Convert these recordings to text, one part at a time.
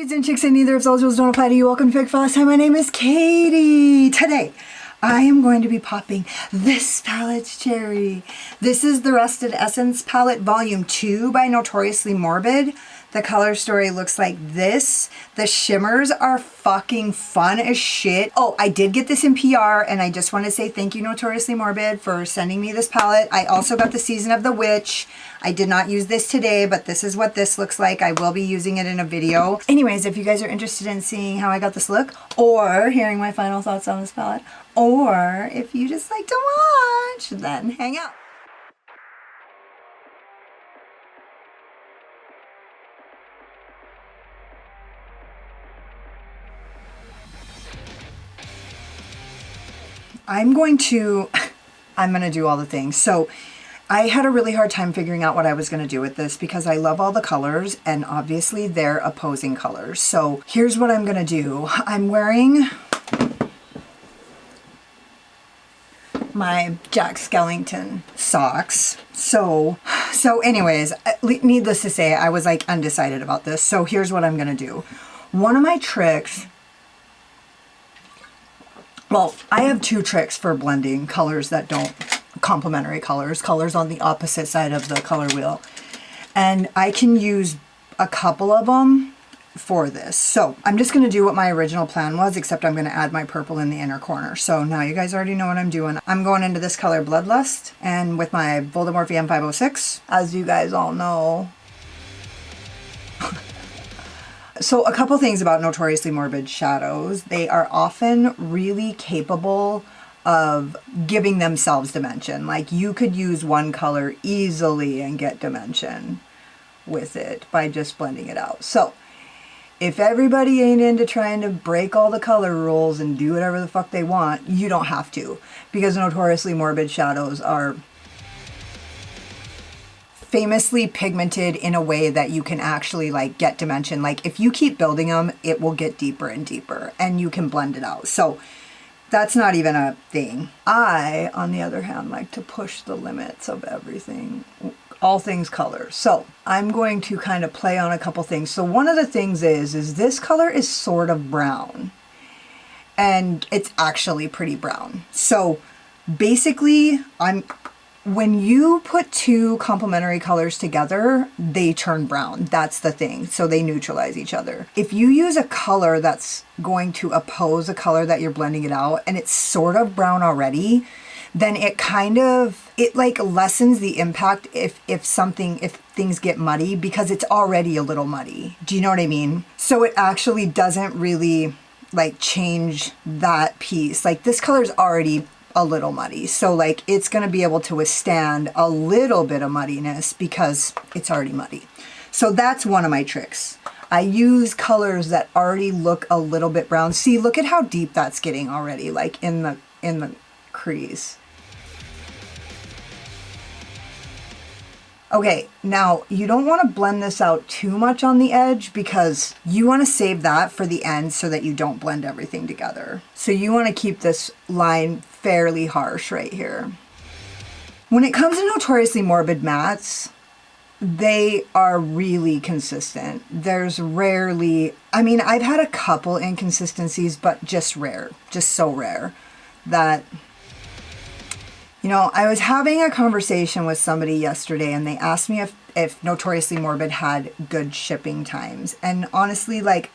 Dudes and chicks and neither of those rules don't apply to you. Welcome to Fig Fast. Hi, my name is Katie. Today, I am going to be popping this palette's cherry. This is the Rusted Essence palette volume 2 by Notoriously Morbid. The color story looks like this. The shimmers are fucking fun as shit. Oh, I did get this in PR and I just want to say thank you Notoriously Morbid for sending me this palette. I also got the Season of the Witch. I did not use this today, but this is what this looks like. I will be using it in a video. Anyways, if you guys are interested in seeing how I got this look or hearing my final thoughts on this palette, or if you just like to watch, then hang out. I'm going to do all the things. So I had a really hard time figuring out what I was going to do with this because I love all the colors and obviously they're opposing colors. So here's what I'm going to do. I'm wearing my Jack Skellington socks. So anyways, needless to say, I was like undecided about this. So here's what I'm going to do. One of my tricks, well, I have two tricks for blending colors that don't, complementary colors on the opposite side of the color wheel. And I can use a couple of them for this. So I'm just going to do what my original plan was, except I'm going to add my purple in the inner corner. So now you guys already know what I'm doing. I'm going into this color Bloodlust and with my Voldemort VM506, as you guys all know. So a couple things about Notoriously Morbid shadows. They are often really capable of giving themselves dimension. Like you could use one color easily and get dimension with it by just blending it out. So if everybody ain't into trying to break all the color rules and do whatever the fuck they want, you don't have to, because Notoriously Morbid shadows are famously pigmented in a way that you can actually like get dimension. Like if you keep building them, it will get deeper and deeper and you can blend it out. So that's not even a thing. I, on the other hand, like to push the limits of everything, all things color. So I'm going to kind of play on a couple things. So one of the things is this color is sort of brown and it's actually pretty brown. So basically when you put two complementary colors together, they turn brown. That's the thing. So they neutralize each other. If you use a color that's going to oppose a color that you're blending it out and it's sort of brown already, then it like lessens the impact if things get muddy because it's already a little muddy. Do you know what I mean? So it actually doesn't really like change that piece. Like this color's already a little muddy, so like it's going to be able to withstand a little bit of muddiness because it's already muddy. So that's one of my tricks. I use colors that already look a little bit brown. See, look at how deep that's getting already, like in the crease. Okay, now you don't want to blend this out too much on the edge because you want to save that for the end so that you don't blend everything together. So you want to keep this line fairly harsh right here. When it comes to Notoriously Morbid mattes, they are really consistent. There's rarely, I mean, I've had a couple inconsistencies, but just rare, just so rare that, you know, I was having a conversation with somebody yesterday and they asked me if Notoriously Morbid had good shipping times. And honestly, like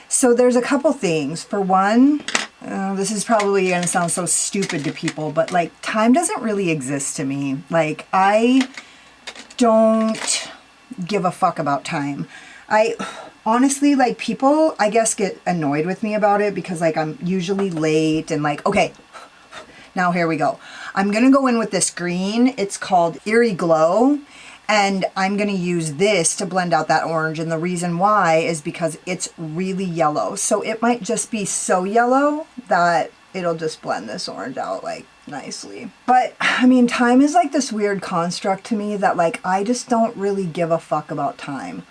so there's a couple things. For one, this is probably going to sound so stupid to people, but like time doesn't really exist to me. Like I don't give a fuck about time. I honestly, like people, I guess, get annoyed with me about it because like I'm usually late and like, okay, now here we go. I'm going to go in with this green. It's called Eerie Glow. And I'm going to use this to blend out that orange. And the reason why is because it's really yellow. So it might just be so yellow that it'll just blend this orange out like nicely. But I mean, time is like this weird construct to me that like, I just don't really give a fuck about time.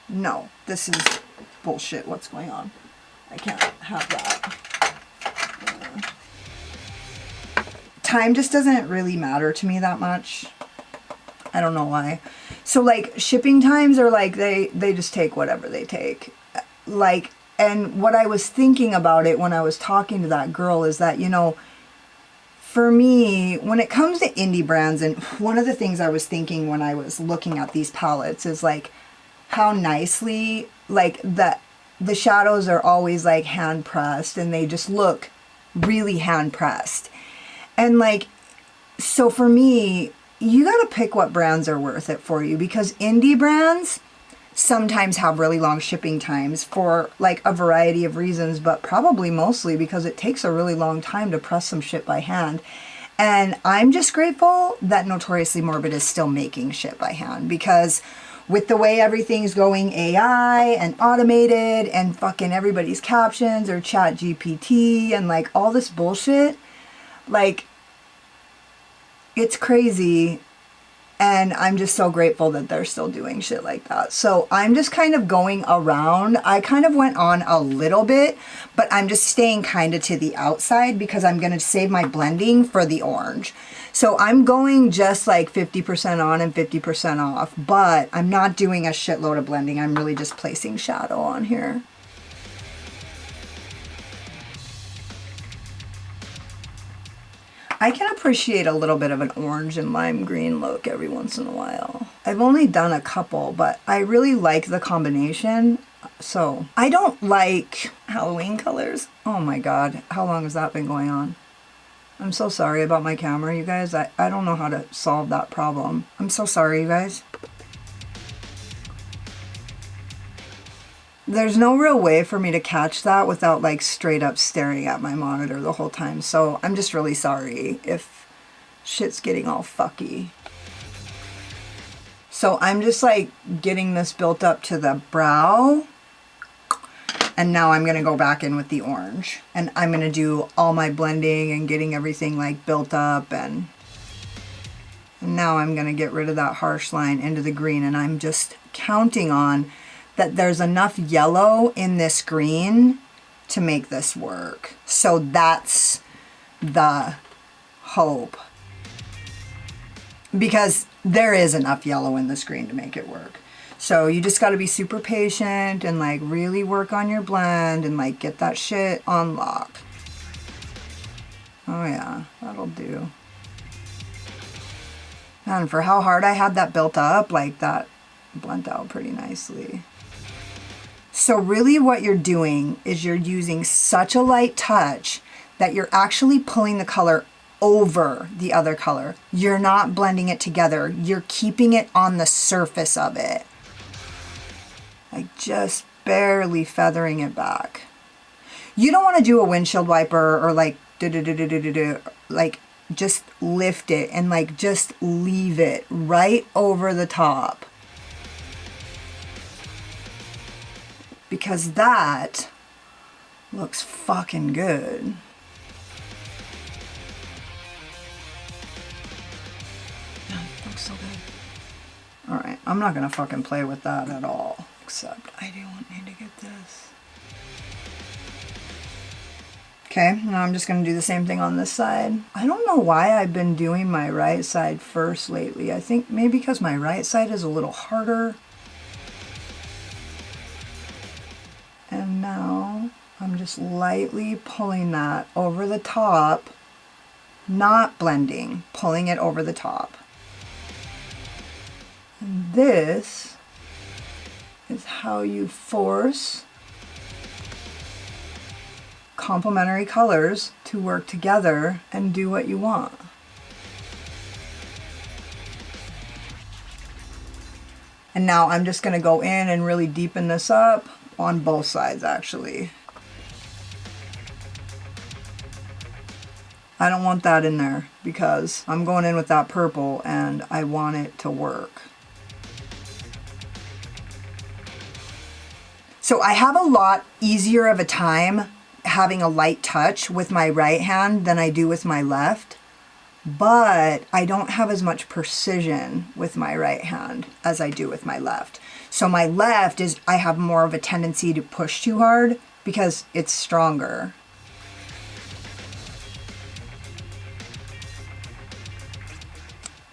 No, this is bullshit. What's going on? I can't have that. Time just doesn't really matter to me that much. I don't know why. So like shipping times are like, they just take whatever they take. Like, and what I was thinking about it when I was talking to that girl is that, you know, for me, when it comes to indie brands, and one of the things I was thinking when I was looking at these palettes is like how nicely, like the shadows are always like hand pressed and they just look really hand pressed. And like, so for me, you got to pick what brands are worth it for you, because indie brands sometimes have really long shipping times for like a variety of reasons, but probably mostly because it takes a really long time to press some shit by hand. And I'm just grateful that Notoriously Morbid is still making shit by hand, because with the way everything's going AI and automated and fucking everybody's captions or chat GPT and like all this bullshit, like it's crazy. And I'm just so grateful that they're still doing shit like that. So I'm just kind of going around. I kind of went on a little bit, but I'm just staying kind of to the outside because I'm going to save my blending for the orange. So I'm going just like 50% on and 50% off, but I'm not doing a shitload of blending. I'm really just placing shadow on here. I can appreciate a little bit of an orange and lime green look every once in a while. I've only done a couple, but I really like the combination. So I don't like Halloween colors. Oh my God, how long has that been going on? I'm so sorry about my camera, you guys. I don't know how to solve that problem. I'm so sorry, you guys. There's no real way for me to catch that without like straight up staring at my monitor the whole time. So I'm just really sorry if shit's getting all fucky. So I'm just like getting this built up to the brow. And now I'm going to go back in with the orange. And I'm going to do all my blending and getting everything like built up. And now I'm going to get rid of that harsh line into the green. And I'm just counting on that there's enough yellow in this green to make this work. So that's the hope. Because there is enough yellow in this green to make it work. So you just got to be super patient and like really work on your blend and like get that shit on lock. Oh yeah, that'll do. And for how hard I had that built up, like that blended out pretty nicely. So really what you're doing is you're using such a light touch that you're actually pulling the color over the other color. You're not blending it together. You're keeping it on the surface of it. Like just barely feathering it back. You don't want to do a windshield wiper or like like just lift it and like just leave it right over the top. Because that looks fucking good. That looks so good. Alright, I'm not gonna fucking play with that at all. Except I do need to get this. Okay, now I'm just gonna do the same thing on this side. I don't know why I've been doing my right side first lately. I think maybe because my right side is a little harder. And now I'm just lightly pulling that over the top, not blending, pulling it over the top. And this is how you force complementary colors to work together and do what you want. And now I'm just going to go in and really deepen this up on both sides actually. I don't want that in there because I'm going in with that purple and I want it to work. So I have a lot easier of a time having a light touch with my right hand than I do with my left, but I don't have as much precision with my right hand as I do with my left. So my left is, I have more of a tendency to push too hard because it's stronger.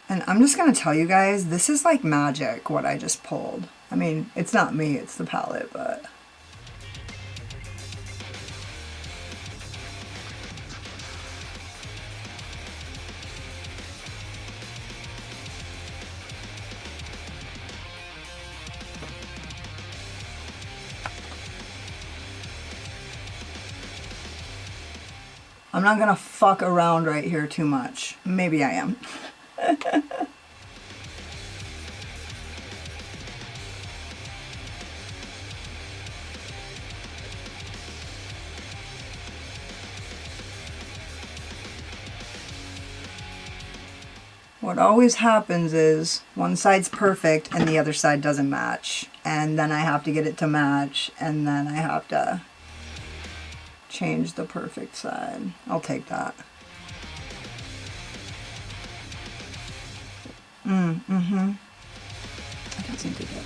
And And I'm just gonna tell you guys, this is like magic what I just pulled. I mean, it's not me, it's the palette, but... I'm not gonna fuck around right here too much. Maybe I am. What always happens is one side's perfect and the other side doesn't match. And then I have to get it to match, and then I have to change the perfect side. I'll take that. I don't seem to get.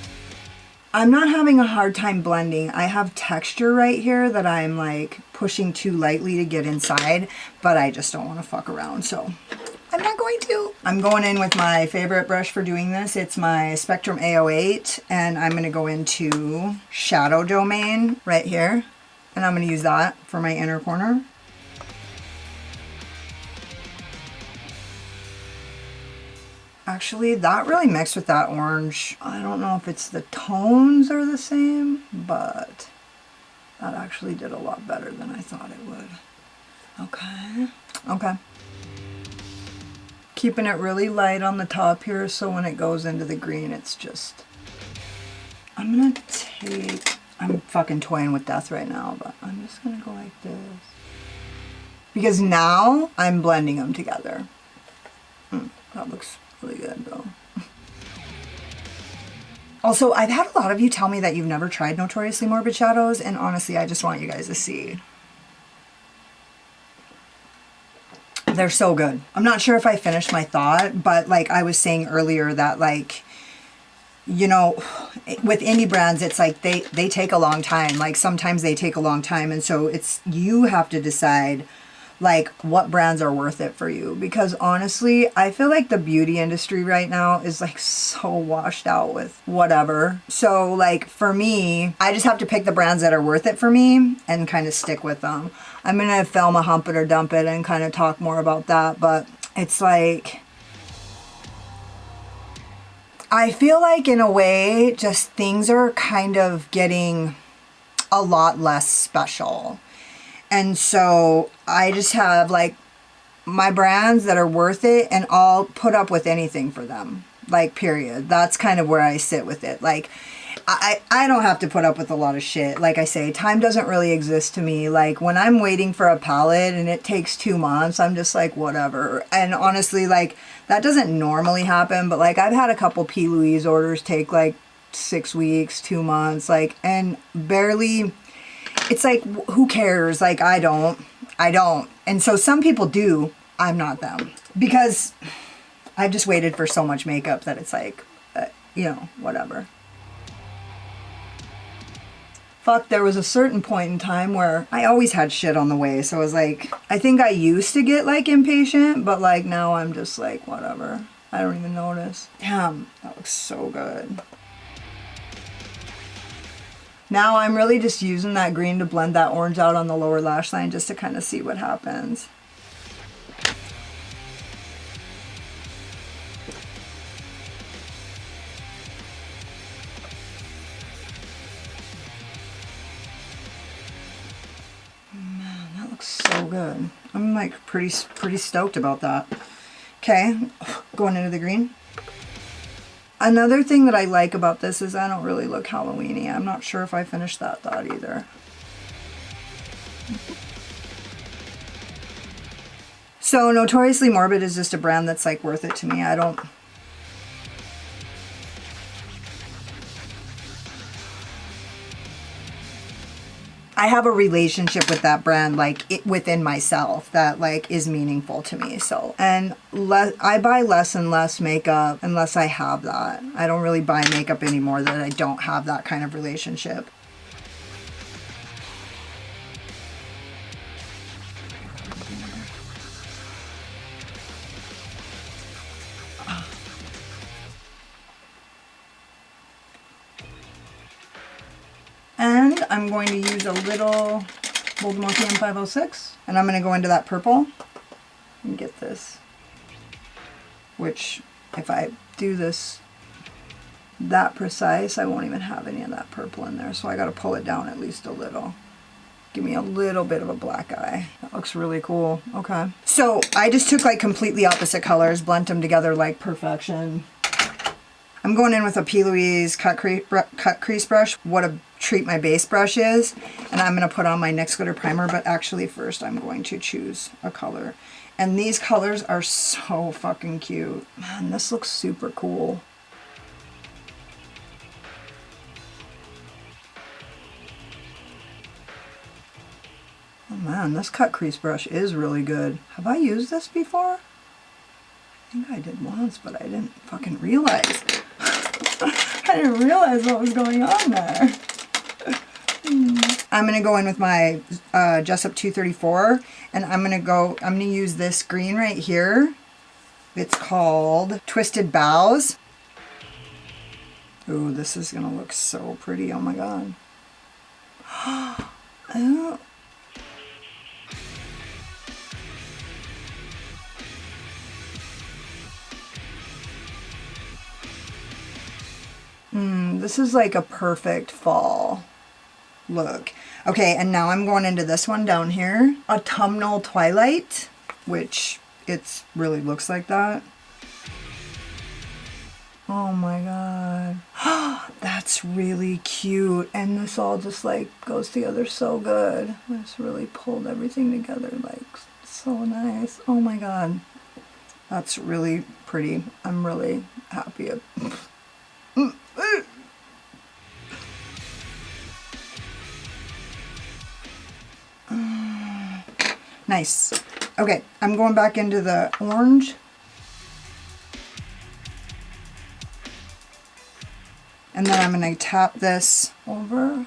I'm not having a hard time blending. I have texture right here that I'm like pushing too lightly to get inside, but I just don't want to fuck around, so I'm not going to. I'm going in with my favorite brush for doing this. It's my Spectrum A08, and I'm going to go into Shadow Domain right here. And I'm going to use that for my inner corner. Actually, that really mixed with that orange. I don't know if it's the tones are the same, but that actually did a lot better than I thought it would. Okay. Okay. Keeping it really light on the top here, so when it goes into the green, it's just... I'm going to take... I'm fucking toying with death right now, but I'm just gonna go like this. Because now I'm blending them together. That looks really good though. Also, I've had a lot of you tell me that you've never tried Notoriously Morbid shadows, and honestly, I just want you guys to see. They're so good. I'm not sure if I finished my thought, but like I was saying earlier that like, you know, with indie brands, it's like they take a long time. Like sometimes they take a long time. And so it's, you have to decide like what brands are worth it for you. Because honestly, I feel like the beauty industry right now is like so washed out with whatever. So like for me, I just have to pick the brands that are worth it for me and kind of stick with them. I'm going to film a hump it or dump it and kind of talk more about that. But it's like... I feel like in a way, just things are kind of getting a lot less special. And so I just have like my brands that are worth it, and I'll put up with anything for them. Like, period. That's kind of where I sit with it. Like, I don't have to put up with a lot of shit. Like I say, time doesn't really exist to me. Like when I'm waiting for a palette and it takes 2 months, I'm just like, whatever. And honestly, like that doesn't normally happen, but like I've had a couple P. Louise orders take like 6 weeks, 2 months, like, and barely, it's like, who cares? Like I don't. And so some people do. I'm not them, because I've just waited for so much makeup that it's like, you know, whatever. Fuck, there was a certain point in time where I always had shit on the way. So I was like, I think I used to get like impatient, but like now I'm just like, whatever. I don't even notice. Damn, that looks so good. Now I'm really just using that green to blend that orange out on the lower lash line just to kind of see what happens. So good. I'm like pretty stoked about that. Okay, going into the green. Another thing that I like about this is I don't really look Halloween-y. I'm not sure if I finished that thought either. So Notoriously Morbid is just a brand that's like worth it to me. I have a relationship with that brand, like within myself, that like is meaningful to me. So, and I buy less and less makeup unless I have that. I don't really buy makeup anymore that I don't have that kind of relationship. And I'm going to use a little Voldemort PM506. And I'm going to go into that purple and get this. Which, if I do this that precise, I won't even have any of that purple in there. So I got to pull it down at least a little. Give me a little bit of a black eye. That looks really cool. Okay. So I just took like completely opposite colors, blend them together like perfection. I'm going in with a P. Louise cut crease brush. What a treat my base brush is. And I'm going to put on my NYX glitter primer, but actually first I'm going to choose a color. And these colors are so fucking cute. Man, this looks super cool. Oh man, this cut crease brush is really good. Have I used this before? I think I did once, but I didn't fucking realize. I didn't realize what was going on there. I'm gonna go in with my Jessup 234, and I'm gonna use this green right here. It's called Twisted Boughs. Ooh, this is gonna look so pretty, oh my god. Oh. This is like a perfect fall look. Okay, and now I'm going into this one down here. Autumnal Twilight, which it really looks like that. Oh my god. That's really cute. And this all just like goes together so good. I just really pulled everything together like so nice. Oh my god. That's really pretty. I'm really happy. Nice. Okay, I'm going back into the orange. And then I'm going to tap this over.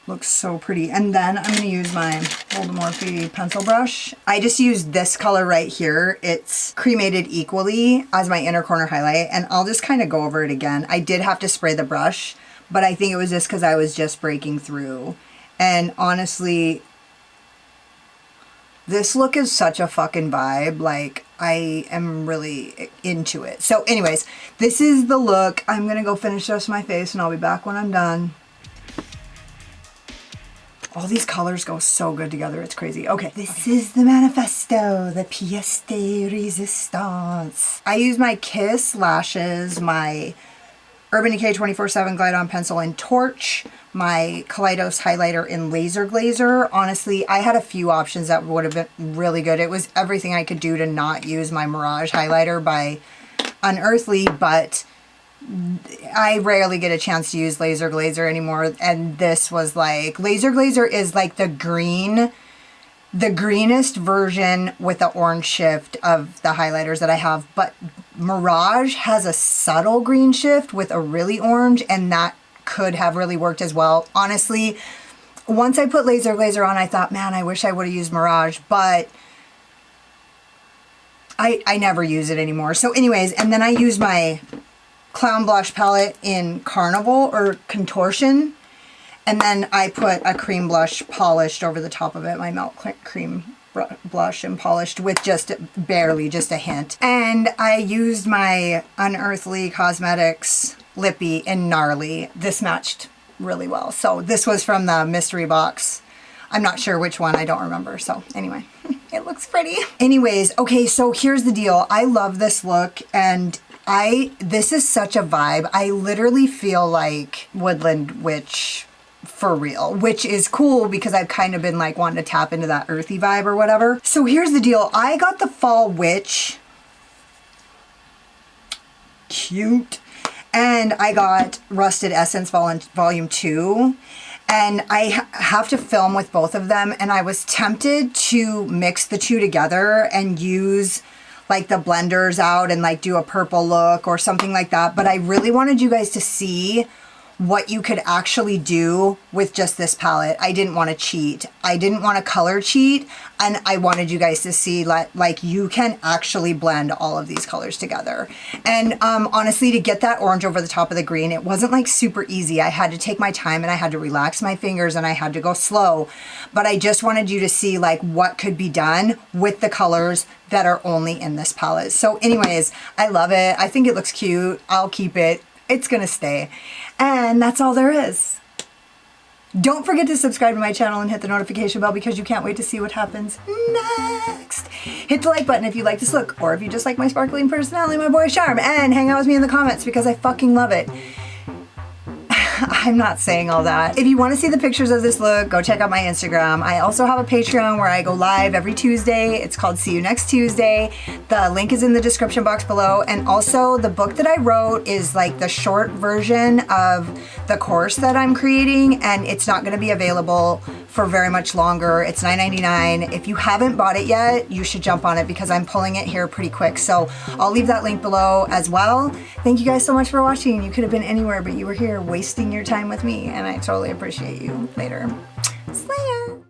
Looks so pretty. And then I'm going to use my Voldemort pencil brush. I just used this color right here. It's cremated equally as my inner corner highlight. And I'll just kind of go over it again. I did have to spray the brush, but I think it was just because I was just breaking through. And honestly, this look is such a fucking vibe. Like, I am really into it. So anyways, this is the look. I'm going to go finish the rest of my face and I'll be back when I'm done. All these colors go so good together. It's crazy. Okay, this is the Manifesto, the pièce de résistance. I use my Kiss lashes, my Urban Decay 24/7 Glide On Pencil in Torch, my Kaleidos highlighter in Laser Glazer. Honestly, I had a few options that would have been really good. It was everything I could do to not use my Mirage highlighter by Unearthly, but I rarely get a chance to use Laser Glazer anymore. And this was like, Laser Glazer is like the greenest version with the orange shift of the highlighters that I have. But Mirage has a subtle green shift with a really orange, and that could have really worked as well. Honestly, once I put Laser Glazer on, I thought, man, I wish I would have used Mirage, but I never use it anymore. So anyways, and then I use my Clown Blush palette in Carnival or Contortion, and then I put a cream blush polished over the top of it, my Melt Cream blush and polished with just barely, just a hint. And I used my Unearthly Cosmetics Lippy in Gnarly. This matched really well. So this was from the mystery box. I'm not sure which one, I don't remember. So anyway, it looks pretty. Anyways, okay, so here's the deal. I love this look, and this is such a vibe. I literally feel like Woodland Witch for real, which is cool because I've kind of been like wanting to tap into that earthy vibe or whatever. So here's the deal. I got the Fall Witch. Cute. And I got Rusted Essence Volume 2. And I have to film with both of them. And I was tempted to mix the two together and use like the blenders out and like do a purple look or something like that. But I really wanted you guys to see what you could actually do with just this palette. I didn't want to cheat. I didn't want to color cheat, and I wanted you guys to see like you can actually blend all of these colors together. And honestly, to get that orange over the top of the green, it wasn't like super easy. I had to take my time and I had to relax my fingers and I had to go slow, but I just wanted you to see like what could be done with the colors that are only in this palette. So anyways, I love it. I think it looks cute. I'll keep it. It's gonna stay. And that's all there is. Don't forget to subscribe to my channel and hit the notification bell because you can't wait to see what happens next. Hit the like button if you like this look, or if you just like my sparkling personality, my boy charm, and hang out with me in the comments because I fucking love it. I'm not saying all that. If you want to see the pictures of this look, go check out my Instagram. I also have a Patreon where I go live every Tuesday. It's called See You Next Tuesday. The link is in the description box below. And also the book that I wrote is like the short version of the course that I'm creating, and it's not going to be available for very much longer. It's $9.99. If you haven't bought it yet, you should jump on it because I'm pulling it here pretty quick. So I'll leave that link below as well. Thank you guys so much for watching. You could have been anywhere, but you were here wasting your time with me, and I totally appreciate you. Later. Slayer.